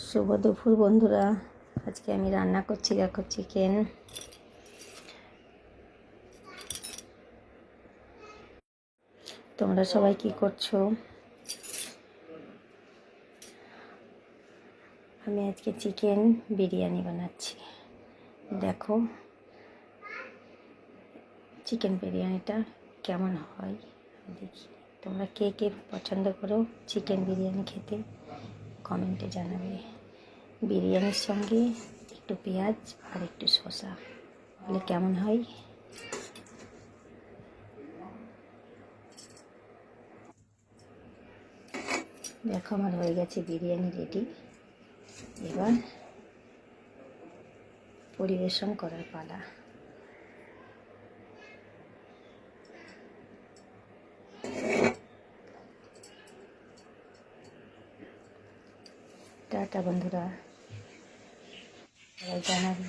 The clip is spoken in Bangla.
শুভ দুপুর বন্ধুরা। আজকে আমি রান্না করছি, দেখো চিকেন। তোমরা সবাই কি করছো? আমি আজকে চিকেন বিরিয়ানি বানাচ্ছি। দেখো চিকেন বিরিয়ানিটা কেমন হয় দেখি। তোমরা কে কে পছন্দ করো চিকেন বিরিয়ানি খেতে কমেন্টে জানাবে। বিরিয়ানির সঙ্গে একটু পেঁয়াজ আর একটু শসা হলে কেমন হয়। দেখো আমার হয়ে গেছে বিরিয়ানি রেডি। এবার পরিবেশন করার পালা। টাটা বন্ধুরা, সবাই জানাবে।